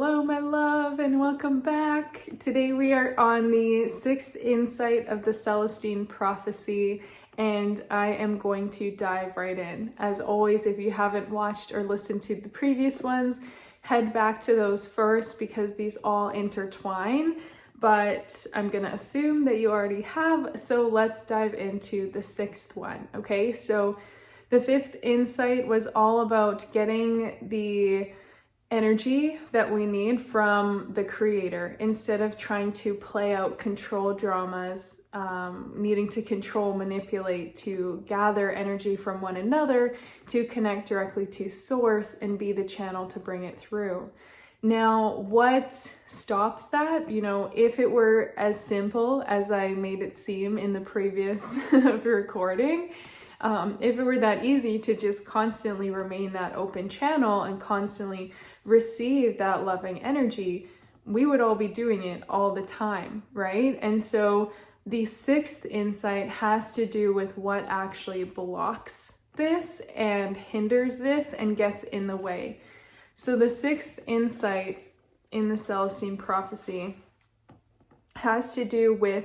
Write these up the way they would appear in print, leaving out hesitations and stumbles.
Hello, my love, and welcome back. Today we are on the sixth insight of the Celestine Prophecy, and I am going to dive right in. As always, if you haven't watched or listened to the previous ones, head back to those first because these all intertwine, but I'm gonna assume that you already have, so let's dive into the sixth one, okay? So the fifth insight was all about getting the energy that we need from the creator instead of trying to play out control dramas, needing to control, manipulate, to gather energy from one another to connect directly to source and be the channel to bring it through. Now, what stops that? You know, if it were as simple as I made it seem in the previous recording, if it were that easy to just constantly remain that open channel and constantly receive that loving energy, we would all be doing it all the time, right? And so the sixth insight has to do with what actually blocks this and hinders this and gets in the way. So the sixth insight in the Celestine Prophecy has to do with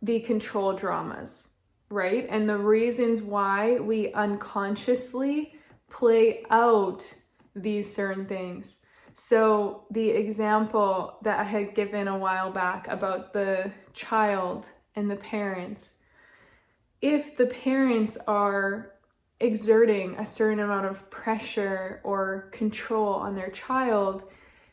the control dramas, right? And the reasons why we unconsciously play out these certain things. So the example that I had given a while back about the child and the parents, if the parents are exerting a certain amount of pressure or control on their child,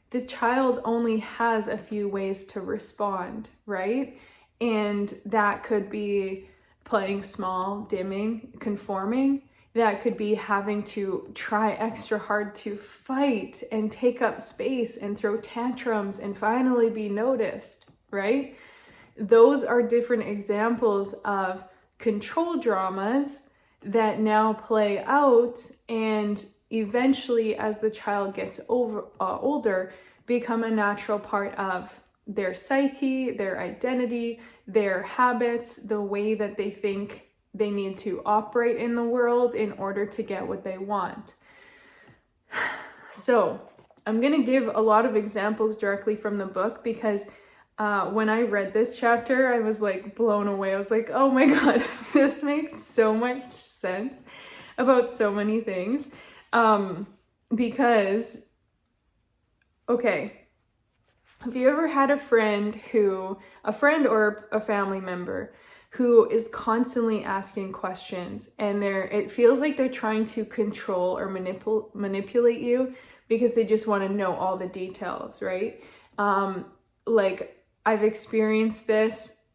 the child only has a few ways to respond, right? And that could be playing small, dimming, conforming. That could be having to try extra hard to fight and take up space and throw tantrums and finally be noticed, right? Those are different examples of control dramas that now play out and eventually, as the child gets older, become a natural part of their psyche, their identity, their habits, the way that they think they need to operate in the world in order to get what they want. So I'm going to give a lot of examples directly from the book because when I read this chapter, I was like blown away. I was like, oh my God, this makes so much sense about so many things. Because, okay, have you ever had a friend or a family member who is constantly asking questions and it feels like they're trying to control or manipulate you because they just want to know all the details, right? Like I've experienced this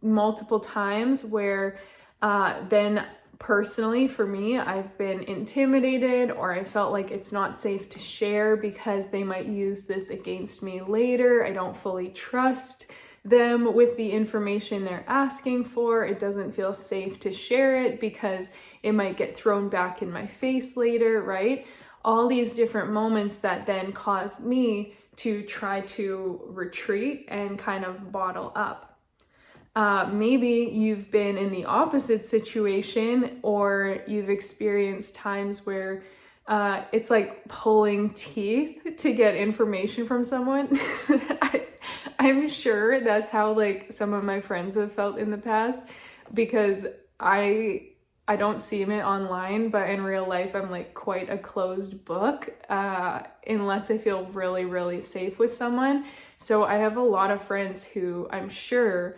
multiple times where then personally for me, I've been intimidated or I felt like it's not safe to share because they might use this against me later. I don't fully trust them with the information they're asking for. It doesn't feel safe to share it because it might get thrown back in my face later, right? All these different moments that then cause me to try to retreat and kind of bottle up. Maybe you've been in the opposite situation or you've experienced times where it's like pulling teeth to get information from someone. I'm sure that's how like some of my friends have felt in the past because I don't see it online, but in real life I'm like quite a closed book unless I feel really, really safe with someone. So I have a lot of friends who I'm sure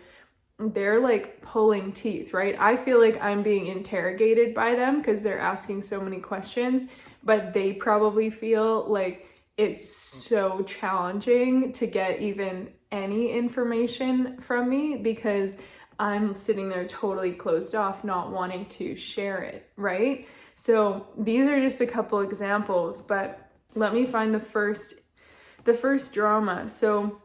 they're like pulling teeth, right? I feel like I'm being interrogated by them because they're asking so many questions, but they probably feel like it's so challenging to get even any information from me because I'm sitting there totally closed off, not wanting to share it, right? So these are just a couple examples, but let me find the first drama. So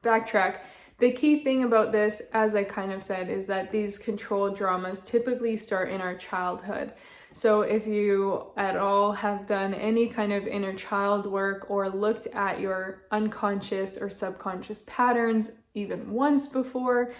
backtrack. The key thing about this, as I kind of said, is that these control dramas typically start in our childhood. So if you at all have done any kind of inner child work or looked at your unconscious or subconscious patterns even once before,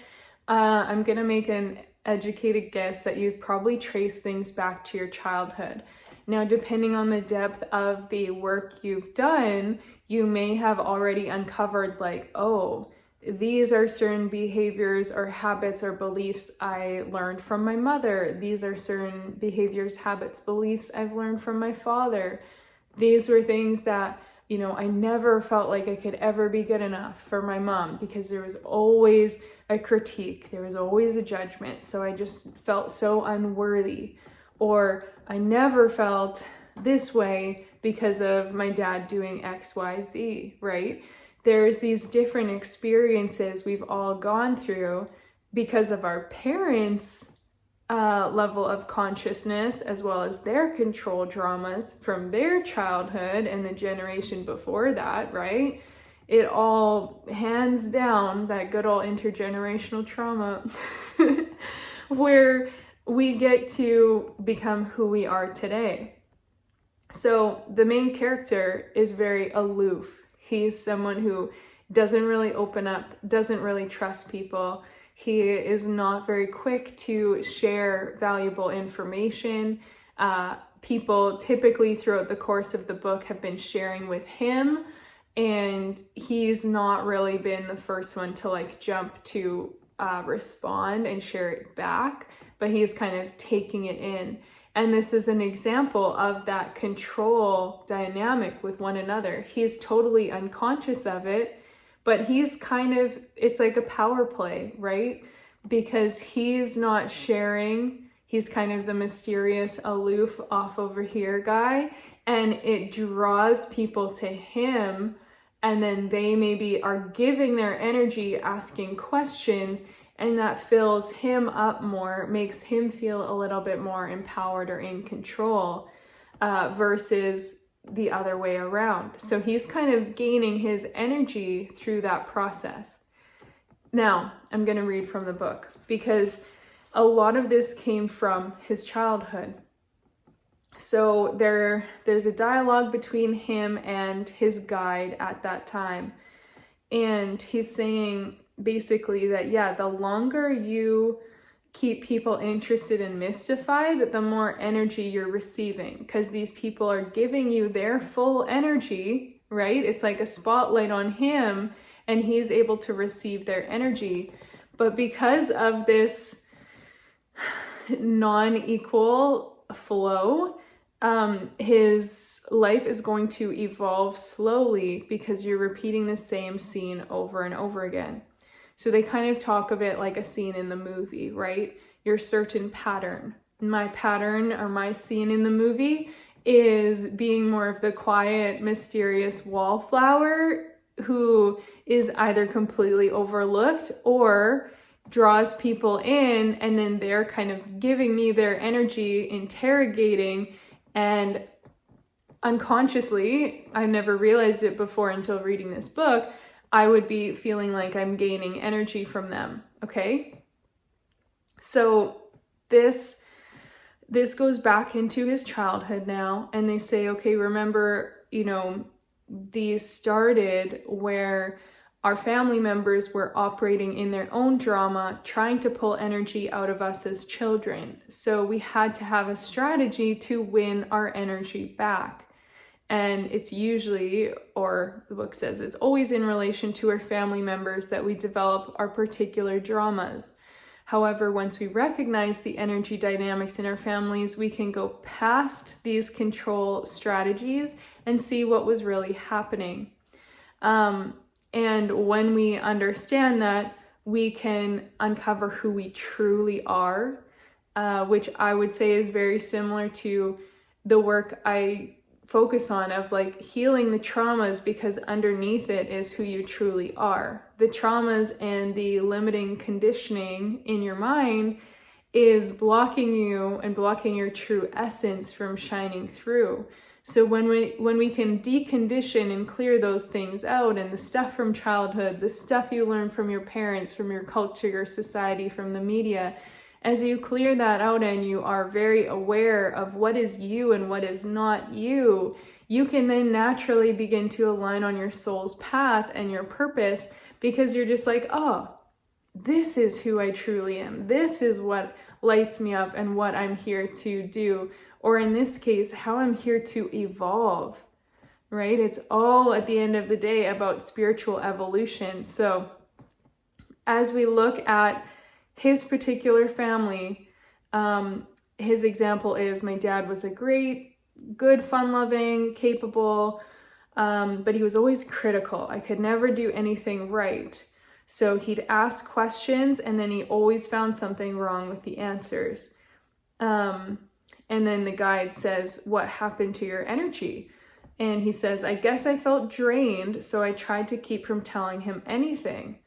I'm going to make an educated guess that you've probably traced things back to your childhood. Now, depending on the depth of the work you've done, you may have already uncovered like, oh, these are certain behaviors or habits or beliefs I learned from my mother. These are certain behaviors, habits, beliefs I've learned from my father. These were things that, I never felt like I could ever be good enough for my mom because there was always a critique. There was always a judgment. So I just felt so unworthy. Or I never felt this way because of my dad doing X, Y, Z, right? There's these different experiences we've all gone through because of our parents' level of consciousness, as well as their control dramas from their childhood and the generation before that, right? It all, hands down, that good old intergenerational trauma where we get to become who we are today. So the main character is very aloof. He's someone who doesn't really open up, doesn't really trust people. He is not very quick to share valuable information. People typically throughout the course of the book have been sharing with him, and he's not really been the first one to like jump to respond and share it back, but he's kind of taking it in. And this is an example of that control dynamic with one another. He's totally unconscious of it, but he's kind of, it's like a power play, right? Because he's not sharing. He's kind of the mysterious, aloof, off over here guy. And it draws people to him. And then they maybe are giving their energy, asking questions. And that fills him up more, makes him feel a little bit more empowered or in control versus the other way around. So he's kind of gaining his energy through that process. Now, I'm going to read from the book because a lot of this came from his childhood. So there's a dialogue between him and his guide at that time. And he's saying basically that, yeah, the longer you keep people interested and mystified, the more energy you're receiving, because these people are giving you their full energy, right? It's like a spotlight on him and he's able to receive their energy. But because of this non-equal flow, his life is going to evolve slowly because you're repeating the same scene over and over again. So they kind of talk of it like a scene in the movie, right? Your certain pattern. My pattern or my scene in the movie is being more of the quiet, mysterious wallflower who is either completely overlooked or draws people in, and then they're kind of giving me their energy, interrogating, and unconsciously, I never realized it before until reading this book, I would be feeling like I'm gaining energy from them, okay? So this goes back into his childhood now, and they say, okay, remember, these started where our family members were operating in their own drama, trying to pull energy out of us as children. So we had to have a strategy to win our energy back. And it's usually, or the book says, it's always in relation to our family members that we develop our particular dramas. However, once we recognize the energy dynamics in our families, we can go past these control strategies and see what was really happening. And when we understand that, we can uncover who we truly are, which I would say is very similar to the work I focus on of like healing the traumas, because underneath it is who you truly are. The traumas and the limiting conditioning in your mind is blocking you and blocking your true essence from shining through. So when we can decondition and clear those things out, and the stuff from childhood, the stuff you learn from your parents, from your culture, your society, from the media, as you clear that out and you are very aware of what is you and what is not you, you can then naturally begin to align on your soul's path and your purpose, because you're just like, oh, this is who I truly am. This is what lights me up and what I'm here to do, or in this case, how I'm here to evolve, right? It's all at the end of the day about spiritual evolution. So as we look at his particular family, his example is my dad was a great, good, fun-loving, capable, but he was always critical. I could never do anything right. So he'd ask questions and then he always found something wrong with the answers. And then the guide says, what happened to your energy? And he says, I guess I felt drained, so I tried to keep from telling him anything.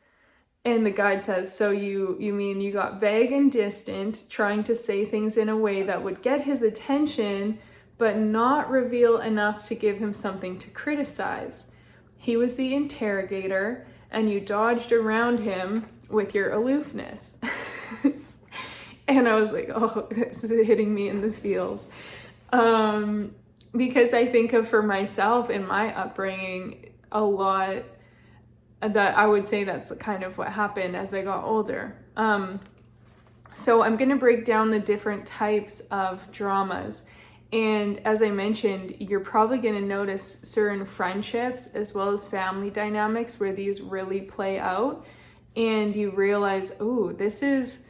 And the guide says, so you mean you got vague and distant, trying to say things in a way that would get his attention, but not reveal enough to give him something to criticize. He was the interrogator, and you dodged around him with your aloofness. And I was like, oh, this is hitting me in the feels. Because I think of for myself in my upbringing, a lot that I would say that's kind of what happened as I got older. So I'm going to break down the different types of dramas. And as I mentioned, you're probably going to notice certain friendships as well as family dynamics where these really play out. And you realize, oh, this is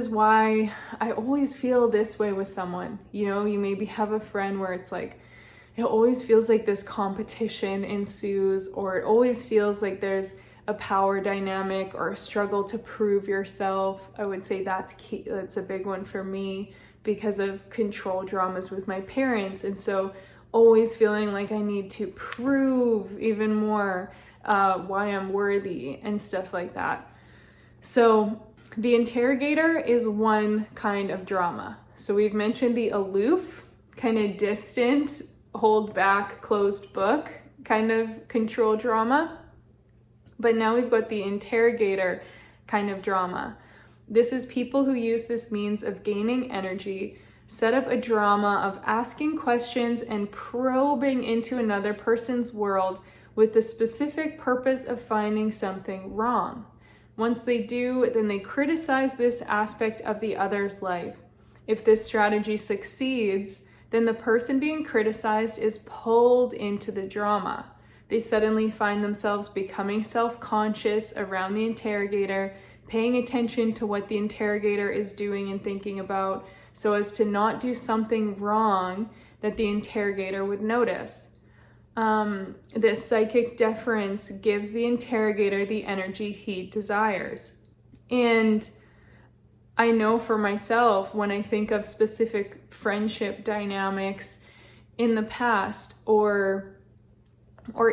why I always feel this way with someone. You know, you maybe have a friend where it's like, it always feels like this competition ensues, or it always feels like there's a power dynamic or a struggle to prove yourself. I would say that's key. That's a big one for me because of control dramas with my parents. And so always feeling like I need to prove even more why I'm worthy and stuff like that. So the interrogator is one kind of drama. So we've mentioned the aloof, kind of distant, hold back, closed book kind of control drama. But now we've got the interrogator kind of drama. This is people who use this means of gaining energy, set up a drama of asking questions and probing into another person's world with the specific purpose of finding something wrong. Once they do, then they criticize this aspect of the other's life. If this strategy succeeds, then the person being criticized is pulled into the drama. They suddenly find themselves becoming self-conscious around the interrogator, paying attention to what the interrogator is doing and thinking about, so as to not do something wrong that the interrogator would notice. This psychic deference gives the interrogator the energy he desires. And I know for myself, when I think of specific friendship dynamics in the past, or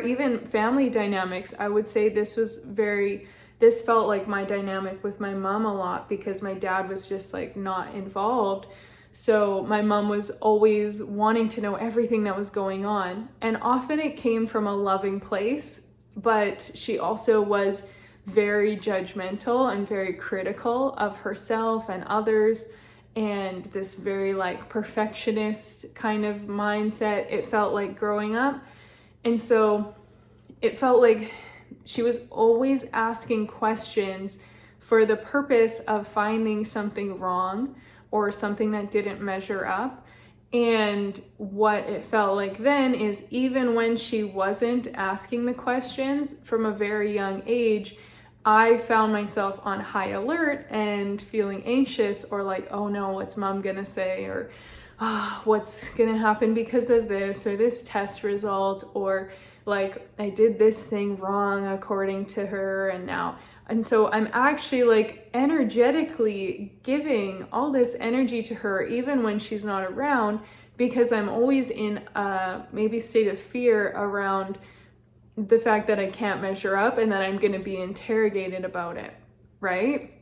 even family dynamics, I would say this felt like my dynamic with my mom a lot, because my dad was just like not involved. So my mom was always wanting to know everything that was going on. And often it came from a loving place, but she also was very judgmental and very critical of herself and others, and this very like perfectionist kind of mindset, it felt like growing up. And so it felt like she was always asking questions for the purpose of finding something wrong or something that didn't measure up. And what it felt like then is, even when she wasn't asking the questions from a very young age, I found myself on high alert and feeling anxious, or like, oh no, what's mom gonna say? Or what's gonna happen because of this, or this test result, or like I did this thing wrong according to her, and so I'm actually like energetically giving all this energy to her even when she's not around, because I'm always in a maybe state of fear around the fact that I can't measure up and that I'm going to be interrogated about it, right?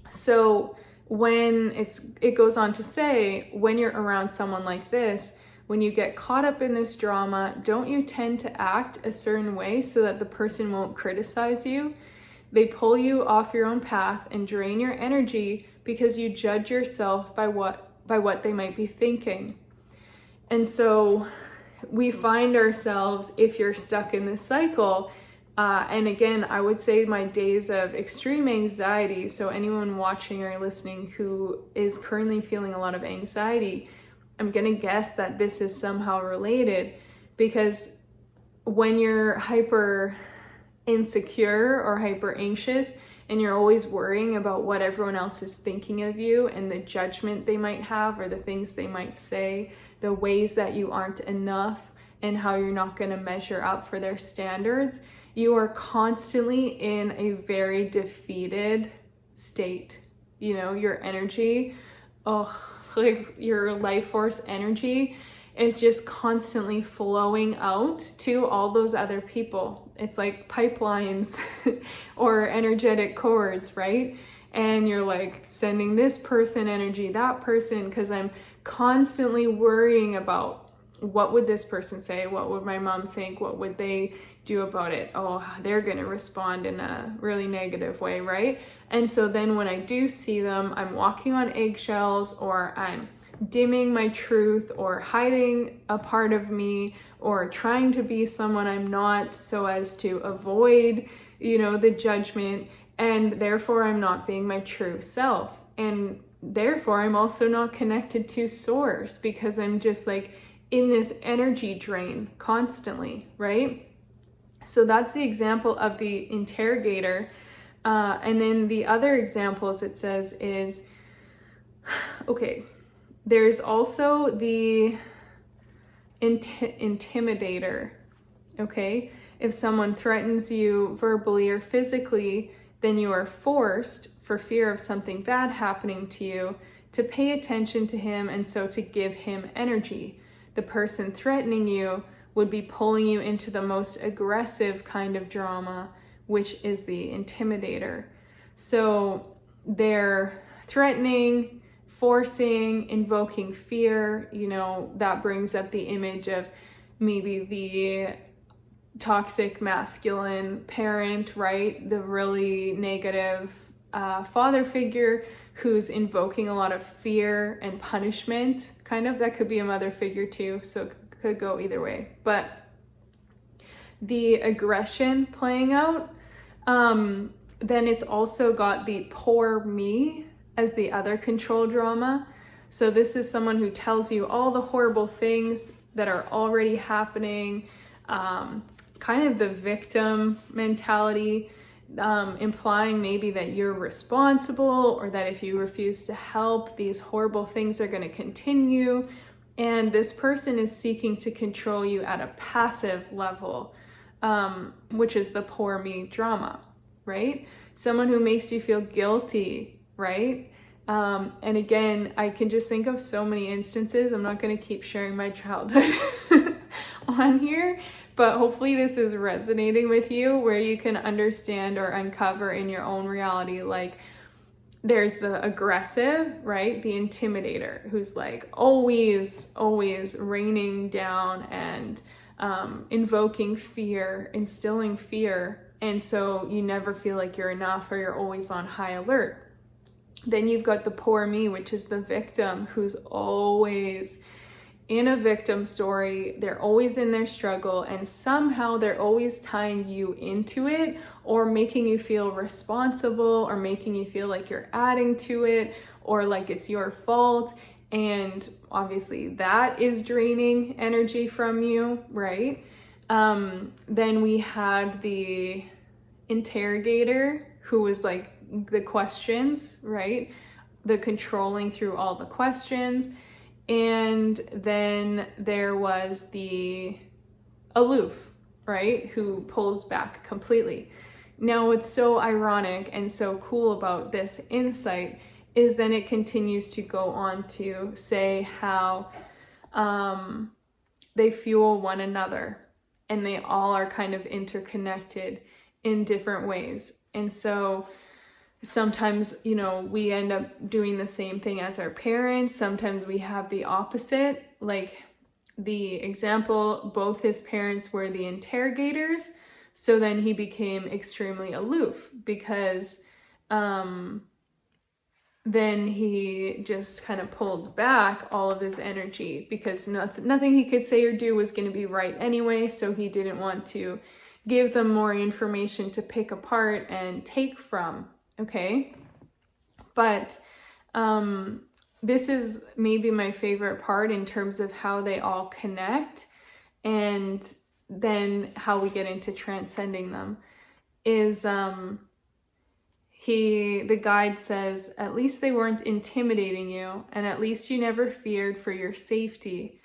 So when it goes on to say, when you're around someone like this, when you get caught up in this drama, don't you tend to act a certain way so that the person won't criticize you? They pull you off your own path and drain your energy because you judge yourself by what they might be thinking. And so we find ourselves, if you're stuck in this cycle, and again, I would say my days of extreme anxiety, so anyone watching or listening who is currently feeling a lot of anxiety, I'm gonna guess that this is somehow related, because when you're hyper insecure or hyper anxious and you're always worrying about what everyone else is thinking of you and the judgment they might have or the things they might say, the ways that you aren't enough and how you're not going to measure up for their standards, you are constantly in a very defeated state. You know, your energy, like your life force energy is just constantly flowing out to all those other people. It's like pipelines or energetic cords, right? And you're like sending this person energy, that person, because I'm constantly worrying about what would this person say? What would my mom think? What would they do about it? Oh, they're going to respond in a really negative way, right? And so then when I do see them, I'm walking on eggshells, or I'm dimming my truth, or hiding a part of me, or trying to be someone I'm not so as to avoid, you know, the judgment. And therefore I'm not being my true self. And therefore I'm also not connected to source, because I'm just like in this energy drain constantly, right? So that's the example of the interrogator. And then the other examples it says is, okay, there's also the intimidator, okay? If someone threatens you verbally or physically, then you are forced, for fear of something bad happening to you, to pay attention to him and so to give him energy. The person threatening you would be pulling you into the most aggressive kind of drama, which is the intimidator. So they're threatening, forcing, invoking fear. You know, that brings up the image of maybe the toxic masculine parent, right? The really negative father figure who's invoking a lot of fear and punishment. Kind of, that could be a mother figure too, so it could go either way. But the aggression playing out, then it's also got the poor me as the other control drama. So this is someone who tells you all the horrible things that are already happening, kind of the victim mentality, implying maybe that you're responsible, or that if you refuse to help, these horrible things are going to continue. And this person is seeking to control you at a passive level, which is the poor me drama, right? Someone who makes you feel guilty, right? And again, I can just think of so many instances. I'm not going to keep sharing my childhood on here, but hopefully this is resonating with you, where you can understand or uncover in your own reality. Like, there's the aggressive, right? The intimidator, who's like always raining down and invoking fear, instilling fear. And so you never feel like you're enough, or you're always on high alert. Then you've got the poor me, which is the victim, who's always in a victim story. They're always in their struggle, and somehow they're always tying you into it, or making you feel responsible, or making you feel like you're adding to it, or like it's your fault. And obviously that is draining energy from you, right? Then we had the interrogator, who was like the questions, right? The controlling through all the questions. And then there was the aloof, right? Who pulls back completely. Now, what's so ironic and so cool about this insight is then it continues to go on to say how they fuel one another, and they all are kind of interconnected in different ways. And so sometimes, you know, we end up doing the same thing as our parents. Sometimes we have the opposite. Like the example, both his parents were the interrogators. So then he became extremely aloof, because then he just kind of pulled back all of his energy, because nothing he could say or do was going to be right anyway. So he didn't want to give them more information to pick apart and take from. Okay, but this is maybe my favorite part in terms of how they all connect, and then how we get into transcending them is the guide says, at least they weren't intimidating you, and at least you never feared for your safety.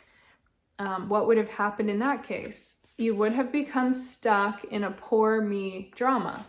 What would have happened in that case? You would have become stuck in a poor me drama.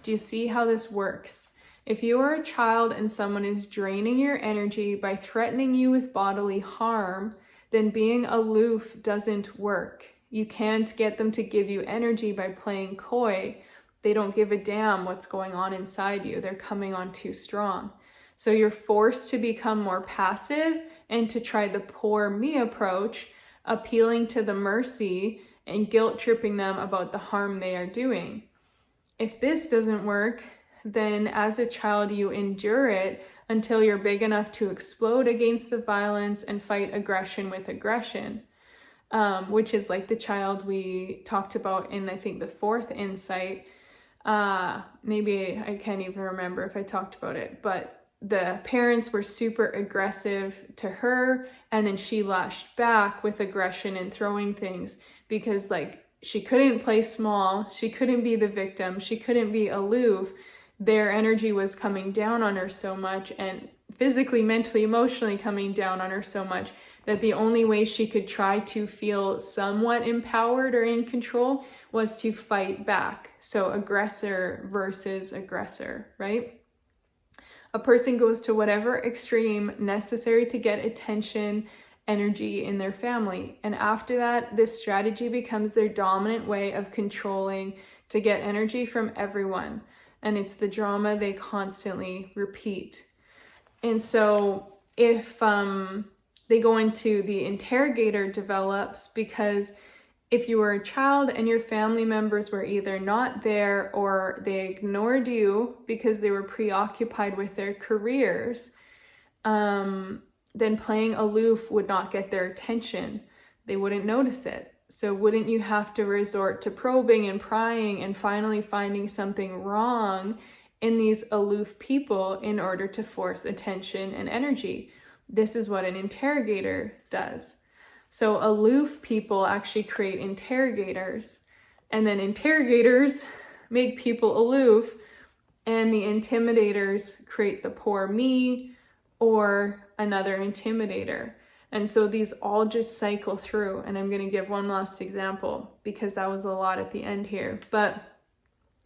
Do you see how this works? If you are a child and someone is draining your energy by threatening you with bodily harm, then being aloof doesn't work. You can't get them to give you energy by playing coy. They don't give a damn what's going on inside you. They're coming on too strong. So you're forced to become more passive and to try the poor me approach, appealing to the mercy and guilt tripping them about the harm they are doing. If this doesn't work, then as a child you endure it until you're big enough to explode against the violence and fight aggression with aggression, which is like the child we talked about in, I think, the 4th insight. Maybe I can't even remember if I talked about it, but the parents were super aggressive to her, and then she lashed back with aggression and throwing things because like she couldn't play small, she couldn't be the victim, she couldn't be aloof. Their energy was coming down on her so much, and physically, mentally, emotionally coming down on her so much, that the only way she could try to feel somewhat empowered or in control was to fight back. So aggressor versus aggressor, right? A person goes to whatever extreme necessary to get attention, energy in their family. And after that, this strategy becomes their dominant way of controlling to get energy from everyone. And it's the drama they constantly repeat. And so if they go into the interrogator develops, because if you were a child and your family members were either not there or they ignored you because they were preoccupied with their careers, then playing aloof would not get their attention. They wouldn't notice it. So wouldn't you have to resort to probing and prying and finally finding something wrong in these aloof people in order to force attention and energy? This is what an interrogator does. So aloof people actually create interrogators, and then interrogators make people aloof, and the intimidators create the poor me or another intimidator. And so these all just cycle through, and I'm going to give one last example because that was a lot at the end here. But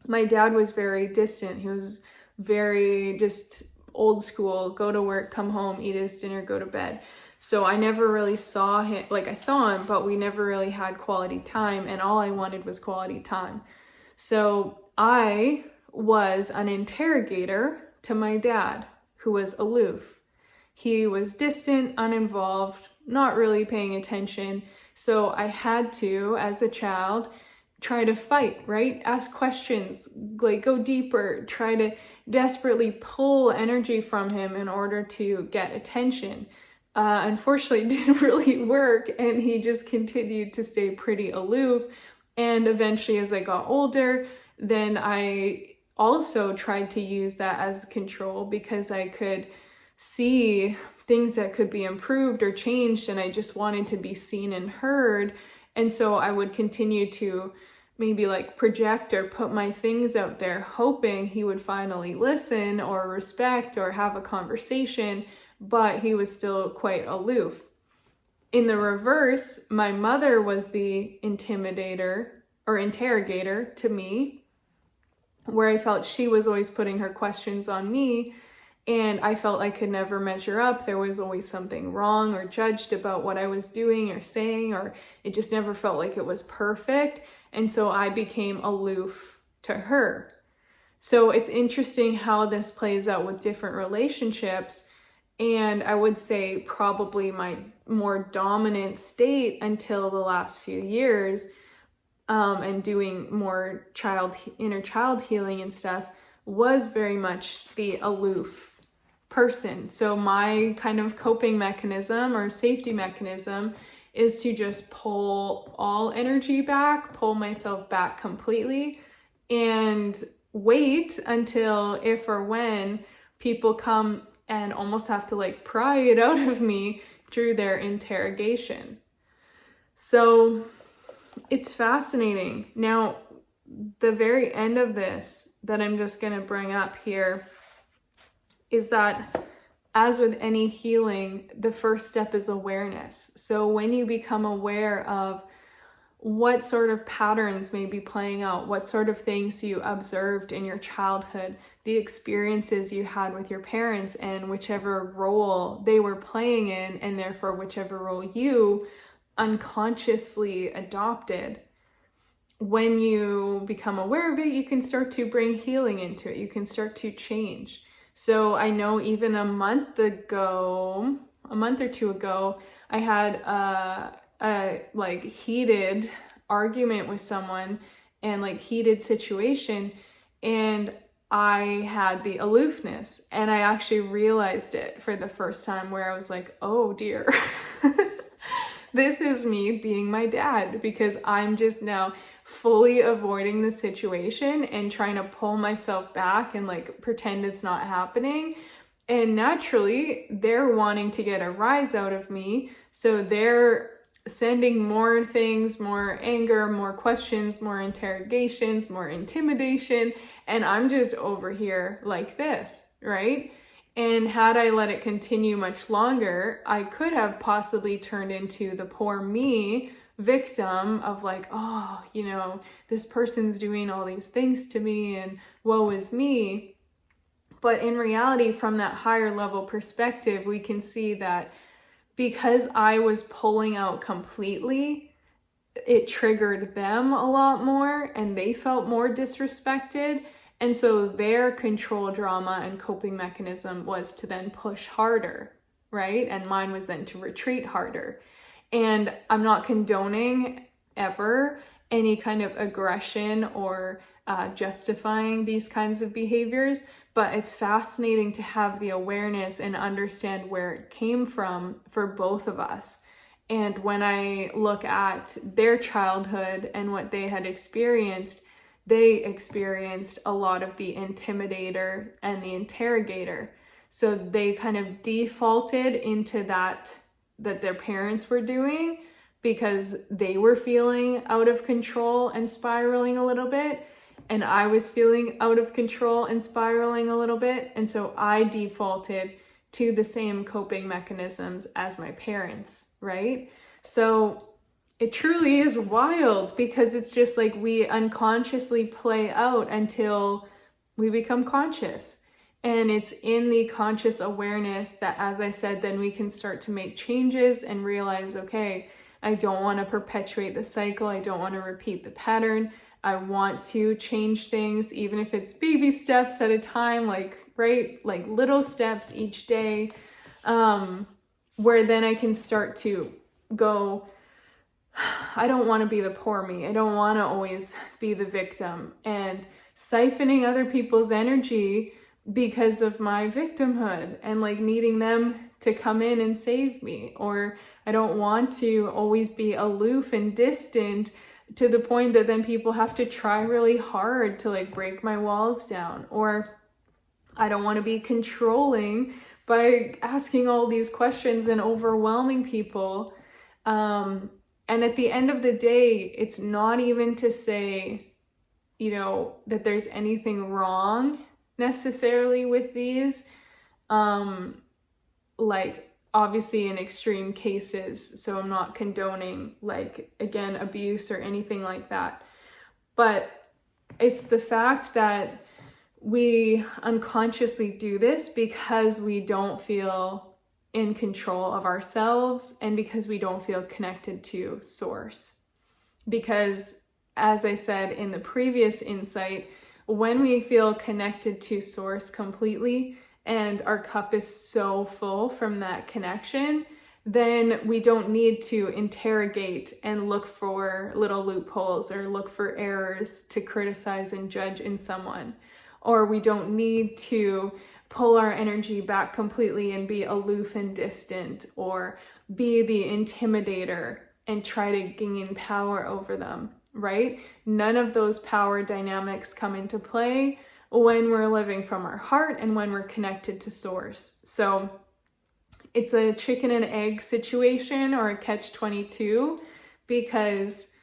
my dad was very distant. He was very just old school, go to work, come home, eat his dinner, go to bed. So I never really saw him, like I saw him, but we never really had quality time, and all I wanted was quality time. So I was an interrogator to my dad, who was aloof. He was distant, uninvolved, not really paying attention. So I had to, as a child, try to fight, right? Ask questions, like go deeper, try to desperately pull energy from him in order to get attention. Unfortunately, it didn't really work, and he just continued to stay pretty aloof. And eventually, as I got older, then I also tried to use that as control because I could see things that could be improved or changed, and I just wanted to be seen and heard. And so I would continue to maybe like project or put my things out there, hoping he would finally listen or respect or have a conversation, but he was still quite aloof. In the reverse, my mother was the intimidator or interrogator to me, where I felt she was always putting her questions on me, and I felt I could never measure up. There was always something wrong or judged about what I was doing or saying, or it just never felt like it was perfect. And so I became aloof to her. So it's interesting how this plays out with different relationships. And I would say probably my more dominant state until the last few years, and doing more inner child healing and stuff, was very much the aloof person. So my kind of coping mechanism or safety mechanism is to just pull all energy back, pull myself back completely, and wait until if or when people come and almost have to like pry it out of me through their interrogation. So it's fascinating. Now, the very end of this that I'm just going to bring up here is that, as with any healing, the first step is awareness. So when you become aware of what sort of patterns may be playing out, what sort of things you observed in your childhood, the experiences you had with your parents, and whichever role they were playing in, and therefore whichever role you unconsciously adopted, when you become aware of it, you can start to bring healing into it. You can start to change. So I know even a month or two ago, I had a like heated argument with someone and like heated situation, and I had the aloofness, and I actually realized it for the first time, where I was like, oh dear, this is me being my dad, because I'm just now fully avoiding the situation and trying to pull myself back and like pretend it's not happening. And naturally, they're wanting to get a rise out of me. So they're sending more things, more anger, more questions, more interrogations, more intimidation. And I'm just over here like this, right? And had I let it continue much longer, I could have possibly turned into the poor me victim of like, oh, you know, this person's doing all these things to me and woe is me. But in reality, from that higher level perspective, we can see that because I was pulling out completely, it triggered them a lot more and they felt more disrespected. And so their control drama and coping mechanism was to then push harder, right? And mine was then to retreat harder. And I'm not condoning ever any kind of aggression or justifying these kinds of behaviors, but it's fascinating to have the awareness and understand where it came from for both of us. And when I look at their childhood and what they had experienced, they experienced a lot of the intimidator and the interrogator. So they kind of defaulted into that their parents were doing because they were feeling out of control and spiraling a little bit. And I was feeling out of control and spiraling a little bit. And so I defaulted to the same coping mechanisms as my parents, right? So it truly is wild, because it's just like we unconsciously play out until we become conscious. And it's in the conscious awareness that, as I said, then we can start to make changes and realize, okay, I don't want to perpetuate the cycle. I don't want to repeat the pattern. I want to change things, even if it's baby steps at a time, like, right? Like little steps each day, where then I can start to go, I don't want to be the poor me. I don't want to always be the victim and siphoning other people's energy because of my victimhood and like needing them to come in and save me. Or I don't want to always be aloof and distant to the point that then people have to try really hard to like break my walls down. Or I don't want to be controlling by asking all these questions and overwhelming people. And at the end of the day, it's not even to say, you know, that there's anything wrong necessarily with these, like obviously in extreme cases. So I'm not condoning like, again, abuse or anything like that. But it's the fact that we unconsciously do this because we don't feel in control of ourselves and because we don't feel connected to source. Because as I said in the previous insight, when we feel connected to source completely and our cup is so full from that connection, then we don't need to interrogate and look for little loopholes or look for errors to criticize and judge in someone. Or we don't need to pull our energy back completely and be aloof and distant, or be the intimidator and try to gain power over them, right? None of those power dynamics come into play when we're living from our heart and when we're connected to source. So it's a chicken and egg situation, or a catch-22, because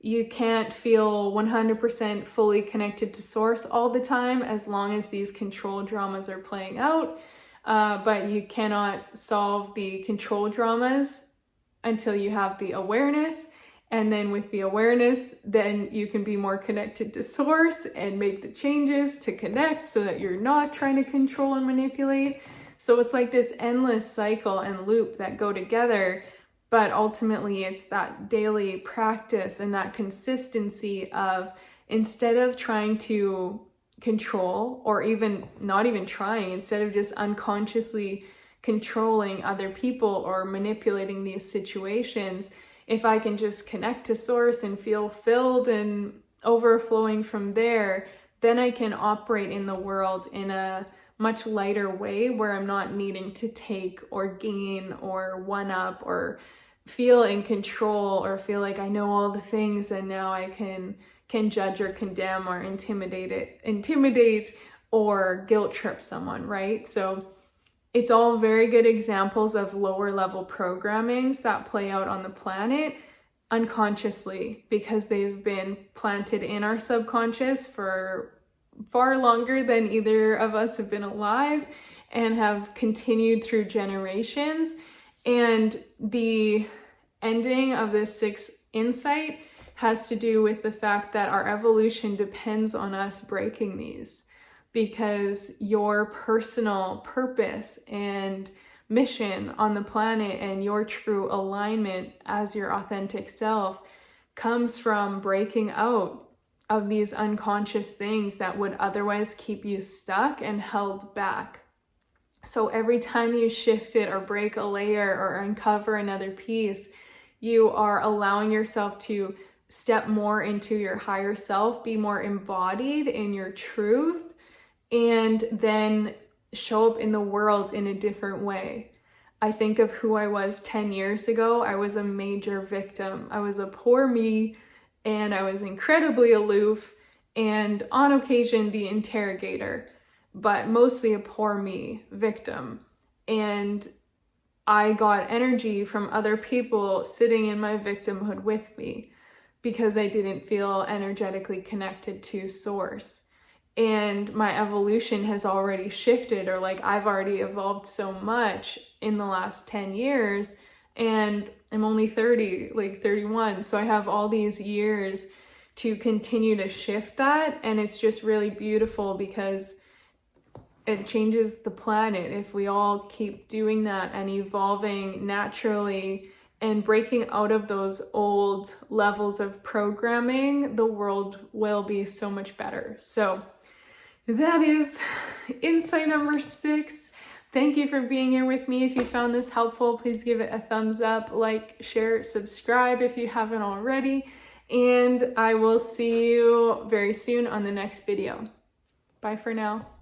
you can't feel 100% fully connected to source all the time as long as these control dramas are playing out. But you cannot solve the control dramas until you have the awareness. And then with the awareness, then you can be more connected to source and make the changes to connect so that you're not trying to control and manipulate. So it's like this endless cycle and loop that go together. But ultimately, it's that daily practice and that consistency of, instead of trying to control, or even not even trying, instead of just unconsciously controlling other people or manipulating these situations, if I can just connect to source and feel filled and overflowing from there, then I can operate in the world in a much lighter way, where I'm not needing to take or gain or one up or feel in control or feel like I know all the things and now I can judge or condemn or intimidate or guilt trip someone, right? So it's all very good examples of lower level programmings that play out on the planet unconsciously, because they've been planted in our subconscious for far longer than either of us have been alive, and have continued through generations. And the ending of this sixth insight has to do with the fact that our evolution depends on us breaking these, because your personal purpose and mission on the planet and your true alignment as your authentic self comes from breaking out of these unconscious things that would otherwise keep you stuck and held back. So every time you shift it or break a layer or uncover another piece, you are allowing yourself to step more into your higher self, be more embodied in your truth, and then show up in the world in a different way. I think of who I was 10 years ago. I was a major victim. I was a poor me, and I was incredibly aloof, and on occasion the interrogator, but mostly a poor me victim. And I got energy from other people sitting in my victimhood with me because I didn't feel energetically connected to source. And my evolution has already shifted, or like I've already evolved so much in the last 10 years, and I'm only 30, like 31. So I have all these years to continue to shift that. And it's just really beautiful because it changes the planet if we all keep doing that and evolving naturally and breaking out of those old levels of programming. The world will be so much better. So that is insight number 6. Thank you for being here with me. If you found this helpful, please give it a thumbs up, like, share, subscribe if you haven't already. And I will see you very soon on the next video. Bye for now.